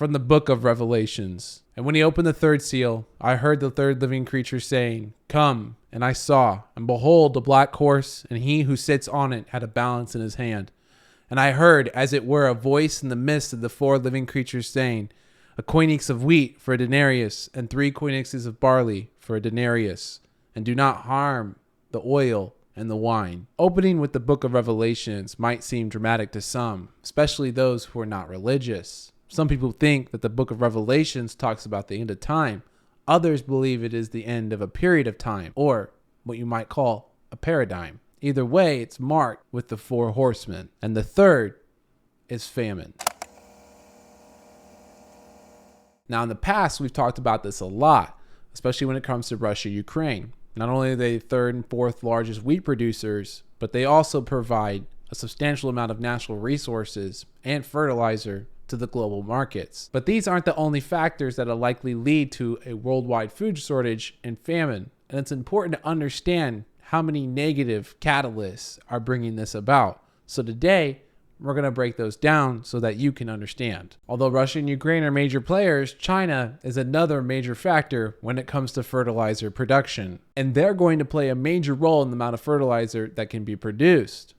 from the book of Revelations. And when he opened the third seal, I heard the third living creature saying, "Come." And I saw, and behold, a black horse, and he who sits on it had a balance in his hand. And I heard, as it were, a voice in the midst of the four living creatures saying, "A koinics of wheat for a denarius, and 3 koinixes of barley for a denarius, and do not harm the oil and the wine." Opening with the book of Revelations might seem dramatic to some, especially those who are not religious. Some people think that the book of Revelations talks about the end of time. Others believe it is the end of a period of time, or what you might call a paradigm. Either way, it's marked with the 4 horsemen. And the third is famine. Now, in the past, we've talked about this a lot, especially when it comes to Russia, Ukraine. Not only are they the 3rd and 4th largest wheat producers, but they also provide a substantial amount of natural resources and fertilizer to the global markets. But these aren't the only factors that will likely lead to a worldwide food shortage and famine. And it's important to understand how many negative catalysts are bringing this about. So today, we're going to break those down so that you can understand. Although Russia and Ukraine are major players, China is another major factor when it comes to fertilizer production. And they're going to play a major role in the amount of fertilizer that can be produced.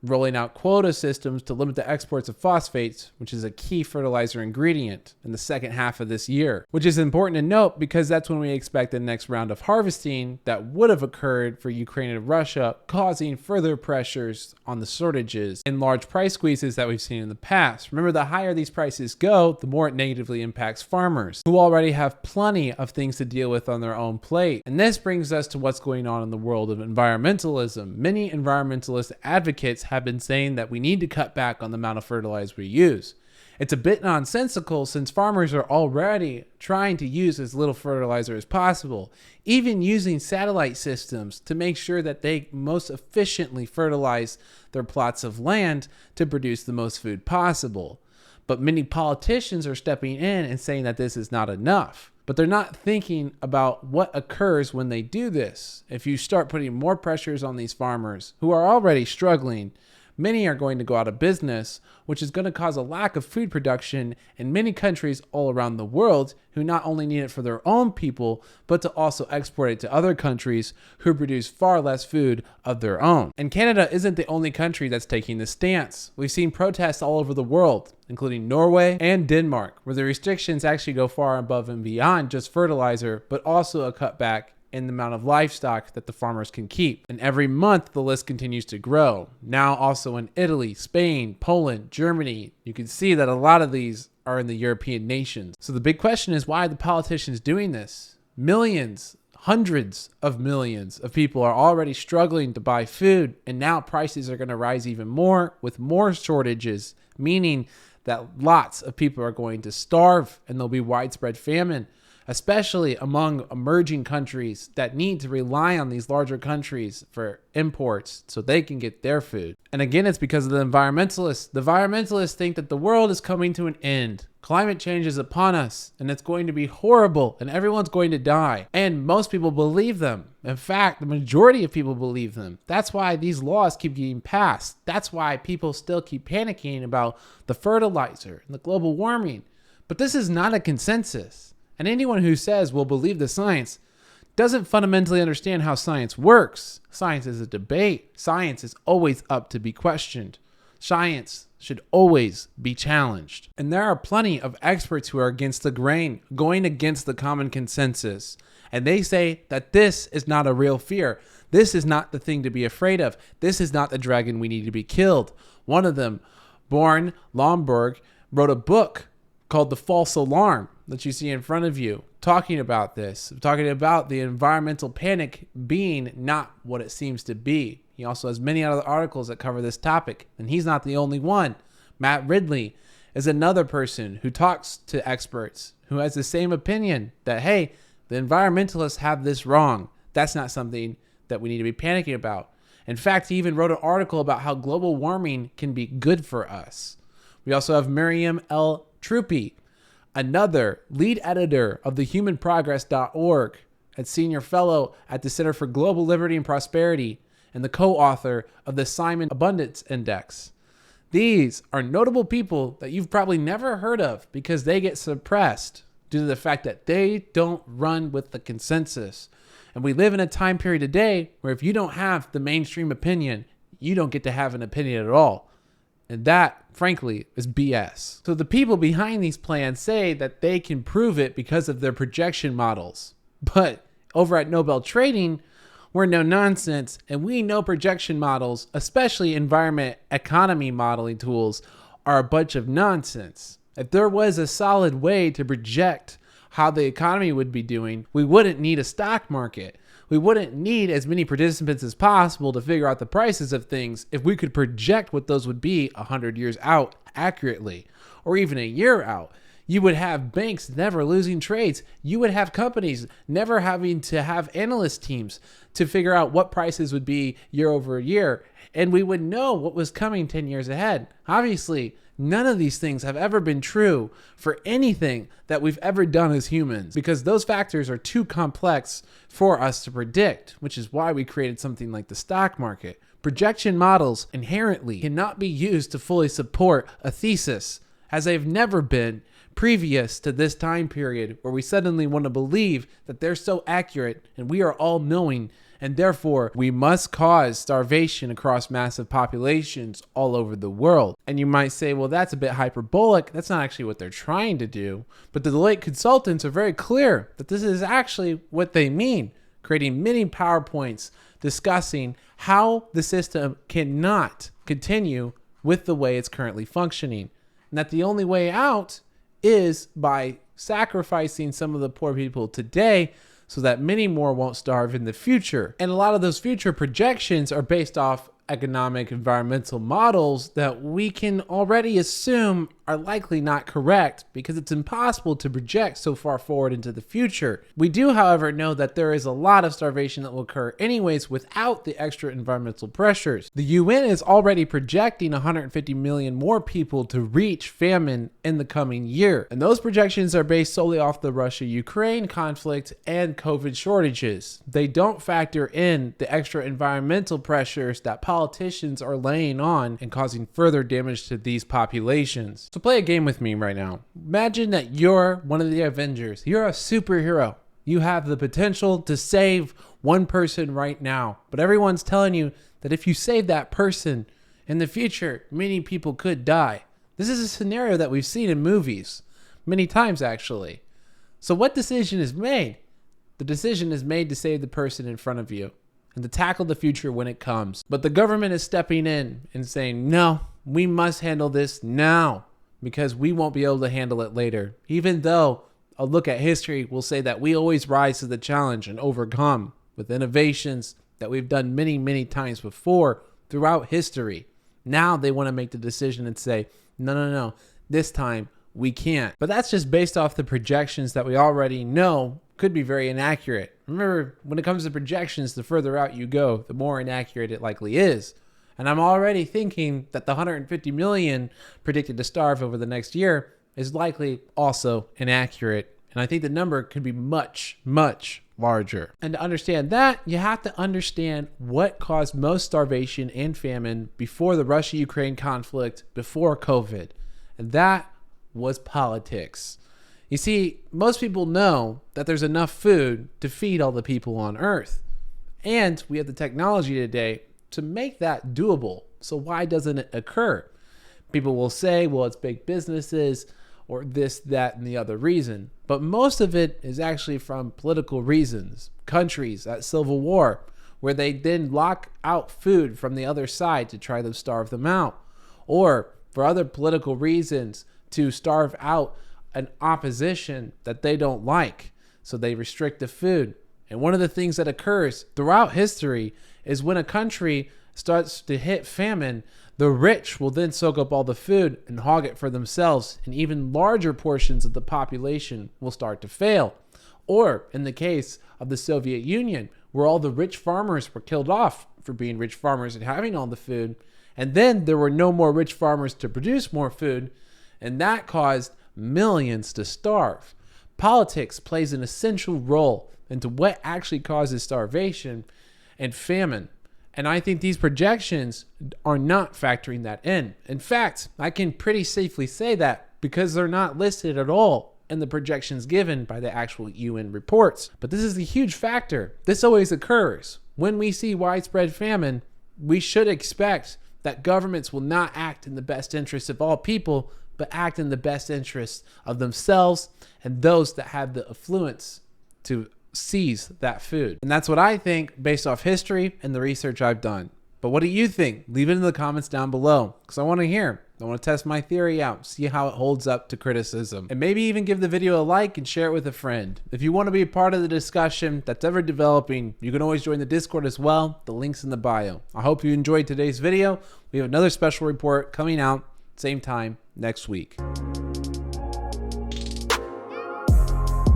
Rolling out quota systems to limit the exports of phosphates, which is a key fertilizer ingredient, in the second half of this year. Which is important to note because that's when we expect the next round of harvesting that would have occurred for Ukraine and Russia, causing further pressures on the shortages and large price squeezes that we've seen in the past. Remember, the higher these prices go, the more it negatively impacts farmers, who already have plenty of things to deal with on their own plate. And this brings us to what's going on in the world of environmentalism. Many environmentalist advocates have been saying that we need to cut back on the amount of fertilizer we use. It's a bit nonsensical since farmers are already trying to use as little fertilizer as possible, even using satellite systems to make sure that they most efficiently fertilize their plots of land to produce the most food possible. But many politicians are stepping in and saying that this is not enough. But they're not thinking about what occurs when they do this. If you start putting more pressures on these farmers who are already struggling, many are going to go out of business, which is going to cause a lack of food production in many countries all around the world who not only need it for their own people, but to also export it to other countries who produce far less food of their own. And Canada isn't the only country that's taking this stance. We've seen protests all over the world, including Norway and Denmark, where the restrictions actually go far above and beyond just fertilizer, but also a cutback in the amount of livestock that the farmers can keep. And every month, the list continues to grow. Now also in Italy, Spain, Poland, Germany, you can see that a lot of these are in the European nations. So the big question is, why are the politicians doing this? Millions, hundreds of millions of people are already struggling to buy food, and now prices are going to rise even more with more shortages, meaning that lots of people are going to starve and there'll be widespread famine, especially among emerging countries that need to rely on these larger countries for imports so they can get their food. And again, it's because of the environmentalists. The environmentalists think that the world is coming to an end. Climate change is upon us, and it's going to be horrible, and everyone's going to die. And most people believe them. In fact, the majority of people believe them. That's why these laws keep getting passed. That's why people still keep panicking about the fertilizer and the global warming. But this is not a consensus. And anyone who says we'll believe the science doesn't fundamentally understand how science works. Science is a debate. Science is always up to be questioned. Science should always be challenged. And there are plenty of experts who are against the grain, going against the common consensus. And they say that this is not a real fear. This is not the thing to be afraid of. This is not the dragon we need to be killed. One of them, Born Lomborg, wrote a book called The False Alarm that you see in front of you, talking about this, talking about the environmental panic being not what it seems to be. He also has many other articles that cover this topic, and he's not the only one. Matt Ridley is another person who talks to experts, who has the same opinion that, hey, the environmentalists have this wrong. That's not something that we need to be panicking about. In fact, he even wrote an article about how global warming can be good for us. We also have Miriam L. Truppi, another lead editor of thehumanprogress.org and senior fellow at the Center for Global Liberty and Prosperity, and the co-author of the Simon Abundance Index. These are notable people that you've probably never heard of because they get suppressed due to the fact that they don't run with the consensus. And we live in a time period today where if you don't have the mainstream opinion, you don't get to have an opinion at all. And that, frankly, is BS. So the people behind these plans say that they can prove it because of their projection models. But over at Nobel Trading, we're no nonsense, and we know projection models, especially environment economy modeling tools, are a bunch of nonsense. If there was a solid way to project how the economy would be doing, we wouldn't need a stock market. We wouldn't need as many participants as possible to figure out the prices of things if we could project what those would be 100 years out accurately, or even a year out. You would have banks never losing trades. You would have companies never having to have analyst teams to figure out what prices would be year over year. And we would know what was coming 10 years ahead. Obviously, none of these things have ever been true for anything that we've ever done as humans because those factors are too complex for us to predict, which is why we created something like the stock market. Projection models inherently cannot be used to fully support a thesis, as they've never been previous to this time period where we suddenly want to believe that they're so accurate and we are all knowing, and therefore we must cause starvation across massive populations all over the world. And you might say, well, that's a bit hyperbolic. That's not actually what they're trying to do. But the Deloitte consultants are very clear that this is actually what they mean, creating many PowerPoints discussing how the system cannot continue with the way it's currently functioning, and that the only way out is by sacrificing some of the poor people today so that many more won't starve in the future. And a lot of those future projections are based off economic environmental models that we can already assume are likely not correct because it's impossible to project so far forward into the future. We do, however, know that there is a lot of starvation that will occur anyways without the extra environmental pressures. The UN is already projecting 150 million more people to reach famine in the coming year. And those projections are based solely off the Russia-Ukraine conflict and COVID shortages. They don't factor in the extra environmental pressures that politicians are laying on and causing further damage to these populations. So play a game with me right now. Imagine that you're one of the Avengers. You're a superhero. You have the potential to save one person right now, but everyone's telling you that if you save that person in the future, many people could die. This is a scenario that we've seen in movies many times, actually. So what decision is made? The decision is made to save the person in front of you and to tackle the future when it comes. But the government is stepping in and saying, no, we must handle this now because we won't be able to handle it later. Even though a look at history will say that we always rise to the challenge and overcome with innovations that we've done many, many times before throughout history. Now they want to make the decision and say, no, this time we can't. But that's just based off the projections that we already know could be very inaccurate. Remember, when it comes to projections, the further out you go, the more inaccurate it likely is. And I'm already thinking that the 150 million predicted to starve over the next year is likely also inaccurate. And I think the number could be much, much larger. And to understand that, you have to understand what caused most starvation and famine before the Russia-Ukraine conflict, before COVID. And that was politics. You see, most people know that there's enough food to feed all the people on Earth. And we have the technology today to make that doable. So why doesn't it occur? People will say, well, it's big businesses or this, that, and the other reason. But most of it is actually from political reasons. Countries at civil war, where they then lock out food from the other side to try to starve them out. Or for other political reasons, to starve out an opposition that they don't like. So they restrict the food. And one of the things that occurs throughout history is when a country starts to hit famine, the rich will then soak up all the food and hog it for themselves, and even larger portions of the population will start to fail. Or in the case of the Soviet Union, where all the rich farmers were killed off for being rich farmers and having all the food, and then there were no more rich farmers to produce more food, and that caused millions to starve. Politics plays an essential role into what actually causes starvation and famine. And I think these projections are not factoring that in. In fact, I can pretty safely say that because they're not listed at all in the projections given by the actual UN reports. But this is a huge factor. This always occurs. When we see widespread famine, we should expect that governments will not act in the best interest of all people, but act in the best interest of themselves and those that have the affluence to seize that food. And that's what I think based off history and the research I've done. But what do you think? Leave it in the comments down below because I want to hear. I want to test my theory out, see how it holds up to criticism, and maybe even give the video a like and share it with a friend. If you want to be a part of the discussion that's ever developing, you can always join the Discord as well. The link's in the bio. I hope you enjoyed today's video. We have another special report coming out same time next week.